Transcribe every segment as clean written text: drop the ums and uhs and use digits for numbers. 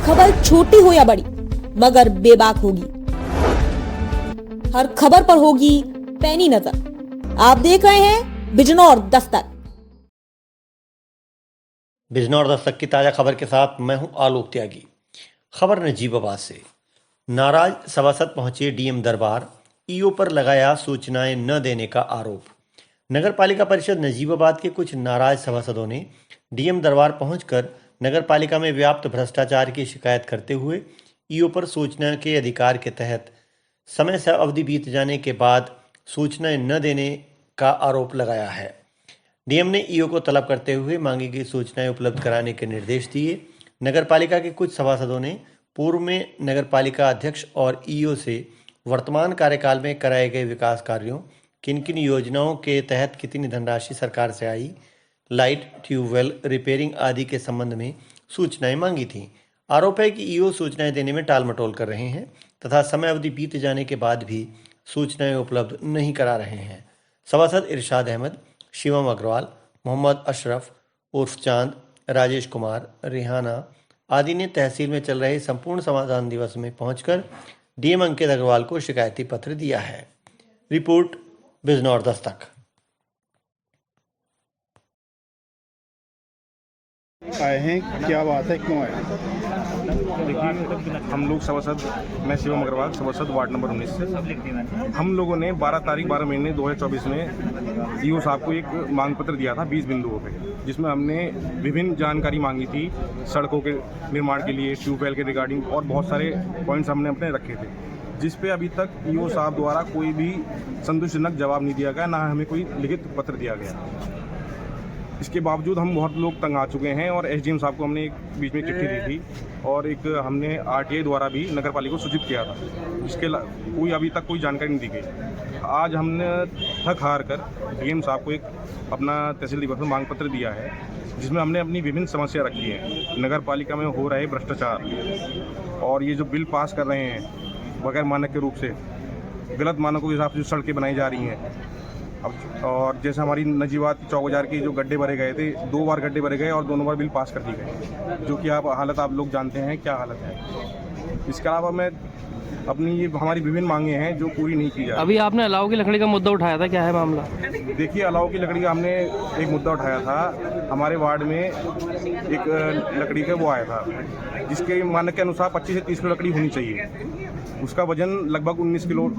खबर छोटी हो या बड़ी मगर बेबाक होगी। हर खबर पर होगी पैनी नजर। आप देख रहे हैं बिजनौर दस्तक। बिजनौर दस्तक की ताजा खबर के साथ मैं हूं आलोक त्यागी। खबर नजीबाबाद से। नाराज सभासद पहुंचे डीएम दरबार, ईओ पर लगाया सूचनाएं न देने का आरोप। नगर पालिका परिषद नजीबाबाद के कुछ नाराज सभासदों ने डीएम दरबार पहुंचकर नगर पालिका में व्याप्त भ्रष्टाचार की शिकायत करते हुए ईओ पर सूचना के अधिकार के तहत समय से अवधि बीत जाने के बाद सूचनाएं न देने का आरोप लगाया है। डीएम ने ईओ को तलब करते हुए मांगी गई सूचनाएं उपलब्ध कराने के निर्देश दिए। नगर पालिका के कुछ सभासदों ने पूर्व में नगर पालिका अध्यक्ष और ईओ से वर्तमान कार्यकाल में कराए गए विकास कार्यों, किन किन योजनाओं के तहत कितनी धनराशि सरकार से आई, लाइट, ट्यूबवेल रिपेयरिंग आदि के संबंध में सूचनाएं मांगी थीं। आरोप है कि ईओ सूचनाएं देने में टाल मटोल कर रहे हैं तथा समय अवधि बीत जाने के बाद भी सूचनाएं उपलब्ध नहीं करा रहे हैं। सभासद इरशाद अहमद, शिवम अग्रवाल, मोहम्मद अशरफ उर्फ चांद, राजेश कुमार, रिहाना आदि ने तहसील में चल रहे संपूर्ण समाधान दिवस में पहुंचकर डीएम अंकित अग्रवाल को शिकायती पत्र दिया है। रिपोर्ट बिजनौर दस्तक। आए हैं, क्या बात है, क्यों आए? देखिए, हम लोग सभासद, मैं शिवम अग्रवाल, सभासद वार्ड नंबर 19 से, हम लोगों ने 12 महीने 2024 में ईओ साहब को एक मांग पत्र दिया था 20 बिंदुओं पे, जिसमें हमने विभिन्न जानकारी मांगी थी सड़कों के निर्माण के लिए, ट्यूबवेल के रिगार्डिंग और बहुत सारे पॉइंट्स हमने अपने रखे थे, जिस पे अभी तक ईओ साहब द्वारा कोई भी संतोषजनक जवाब नहीं दिया गया, ना हमें कोई लिखित पत्र दिया गया। इसके बावजूद हम बहुत लोग तंग आ चुके हैं और एसडीएम साहब को हमने एक बीच में चिट्ठी दी थी और एक हमने आरटीआई द्वारा भी नगर पालिका को सूचित किया था, जिसके कोई अभी तक कोई जानकारी नहीं दी गई। आज हमने थक हार कर डीएम साहब को एक अपना तहसील दिवस में मांग पत्र दिया है, जिसमें हमने अपनी विभिन्न समस्या रखी है। नगर पालिका में हो रहे भ्रष्टाचार और ये जो बिल पास कर रहे हैं बगैर मानक के रूप से, गलत मानकों के हिसाब से जो सड़कें बनाई जा रही हैं। अब और जैसे हमारी नजीबाबाद चौक बाजार की जो गड्ढे भरे गए थे, 2 बार गड्ढे भरे गए और दोनों बार बिल पास कर दी गई, जो कि हालत आप लोग जानते हैं क्या हालत है। इसके अलावा मैं अपनी ये हमारी विभिन्न मांगे हैं जो पूरी नहीं की जा रही। अभी आपने अलाव की लकड़ी का मुद्दा उठाया था, क्या है मामला? देखिए, अलाव की लकड़ी का हमने एक मुद्दा उठाया था। हमारे वार्ड में एक लकड़ी का वो आया था, जिसके मानक के अनुसार 25 से 30 किलो लकड़ी होनी चाहिए। उसका वजन लगभग 19 किलो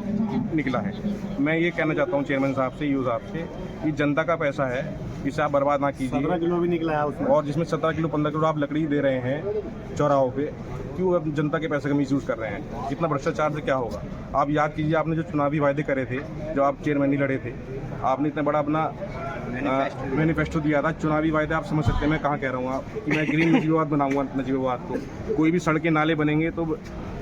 निकला है। मैं ये कहना चाहता हूँ चेयरमैन साहब से, ईओ साहब से, कि जनता का पैसा है, इसे आप बर्बाद ना कीजिए। 17 किलो भी निकला है उसमें, और जिसमें 17 किलो 15 किलो आप लकड़ी दे रहे हैं चौराहों पे, क्यों अब जनता के पैसे का मिसयूज़ कर रहे हैं? इतना भ्रष्टाचार से क्या होगा? आप याद कीजिए, आपने जो चुनावी वायदे करे थे, जो आप चेयरमैन नहीं लड़े थे, आपने इतना बड़ा अपना मैनिफेस्टो दिया था। चुनावी वायदे आप समझ सकते हैं मैं कहाँ कह रहा हूँ कि मैं ग्रीन नजीबाबाद बनाऊंगा। नजीबाबाद को कोई भी सड़कें नाले बनेंगे तो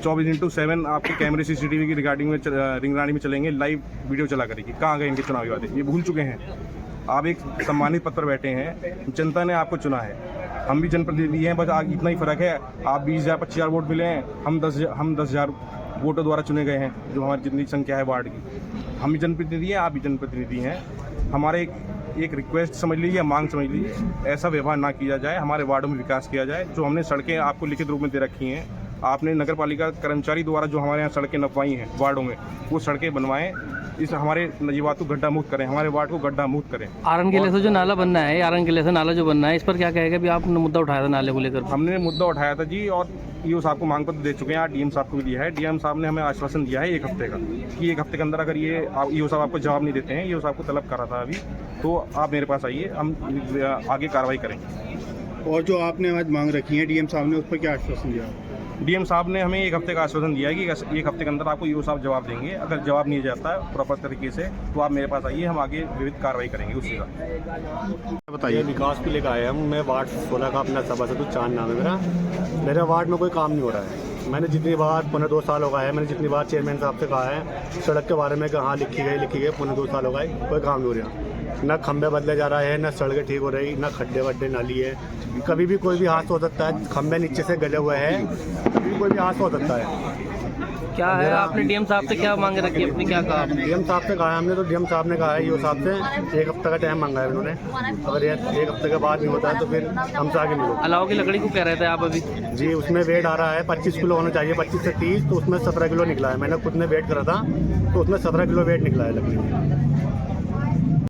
24/7 आपके कैमरे सीसीटीवी की रिगार्डिंग में रिंगरानी में चलेंगे, लाइव वीडियो चला करेगी। कहाँ गए इनके चुनावी वादे? ये भूल चुके हैं। आप एक सम्मानित पद पर बैठे हैं, जनता ने आपको चुना है, हम भी जनप्रतिनिधि हैं, बस इतना ही फ़र्क है। आप 20,000 25,000 वोट मिले हैं, हम 10,000 वोटों द्वारा चुने गए हैं, जो हमारी जितनी संख्या है वार्ड की। हम भी जनप्रतिनिधि हैं, आप भी जनप्रतिनिधि हैं। हमारे एक रिक्वेस्ट समझ लीजिए, मांग समझ लीजिए, ऐसा व्यवहार ना किया जाए, हमारे वार्डों में विकास किया जाए। जो हमने सड़कें आपको लिखित रूप में दे रखी हैं, आपने नगर पालिका कर्मचारी द्वारा जो हमारे यहाँ सड़कें नपवाई हैं वार्डों में, वो सड़कें बनवाएं। इस हमारे नजीबाबाद को गड्ढा मुक्त करें, हमारे वार्ड को गड्ढा मुक्त करें। आरन किले से जो नाला बनना है, आरन किले से नाला जो बनना है, इस पर क्या कहेगा? भी आपने मुद्दा उठाया था नाले को लेकर। हमने मुद्दा उठाया था जी, और ईओ साहब को मांग पत्र दे चुके हैं, आज डीएम साहब को भी दिया है। डीएम साहब ने हमें आश्वासन दिया है 1 हफ्ते का, कि 1 हफ्ते के अंदर अगर ये ईओ साहब आपको जवाब नहीं देते हैं, ईओ साहब को तलब करा था अभी, तो आप मेरे पास आइए, हम आगे कार्रवाई करेंगे। और जो आपने आज मांग रखी है डीएम साहब ने, उस पर क्या आश्वासन दिया? डीएम साहब ने हमें 1 हफ्ते का आश्वासन दिया है कि 1 हफ्ते के अंदर आपको ईओ साहब जवाब देंगे। अगर जवाब नहीं जाता है प्रॉपर तरीके से, तो आप मेरे पास आइए, हम आगे विविध कार्रवाई करेंगे उसके साथ। बताइए। विकास को लेकर आया हूँ मैं, वार्ड 16 का अपना सभासद चांद नाम है मेरा। मेरे वार्ड में कोई काम नहीं हो रहा है। मैंने जितनी बार 2.5 साल हो गए हैं, मैंने जितनी बार चेयरमैन साहब से कहा है सड़क के बारे में कि हाँ लिखी गई 2.5 साल हो गए, कोई काम नहीं हो रहा। न खंबे बदले जा रहे हैं, न सड़कें ठीक हो रही, न खड्डे वड्डे नाली है। कभी भी कोई भी हादसा हो सकता है, खंबे नीचे से गले हुए हैं, कभी भी कोई भी हादसा हो सकता है। क्या है, आपने डीएम साहब से क्या मांगे रखी है अपनी, क्या कहा आपने? डीएम साहब से कहा है हमने, तो डीएम साहब ने कहा है ईओ साहब से 1 हफ्ते का टाइम मांगा है उन्होंने। अगर ये 1 हफ्ते के बाद नहीं होता है तो फिर हमसे आगे मिलो। अलाव की लकड़ी को कह रहे थे आप अभी? जी, उसमें वेट आ रहा है 25 किलो होना चाहिए, 25 से 30, तो उसमें 17 किलो निकला है। मैंने खुद ने वेट करा था तो उसमें 17 किलो वेट निकला है लकड़ी में।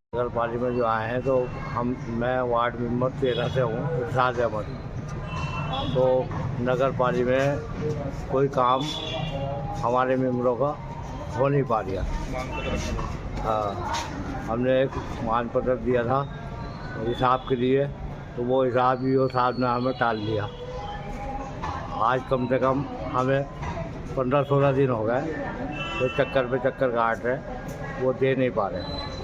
नगर पालिका में जो आए हैं तो मैं वार्ड मेंबर 13 से हूँ, इरशाद अहमद। तो नगर पालिका में कोई काम हमारे मेंबरों का हो नहीं पा रहा। हाँ, हमने एक मांग पत्र दिया था हिसाब के लिए, तो वो हिसाब भी वो साहब ने हमें टाल दिया। आज कम से कम हमें 15-16 दिन हो गए तो चक्कर पे चक्कर काट रहे, वो दे नहीं पा रहे।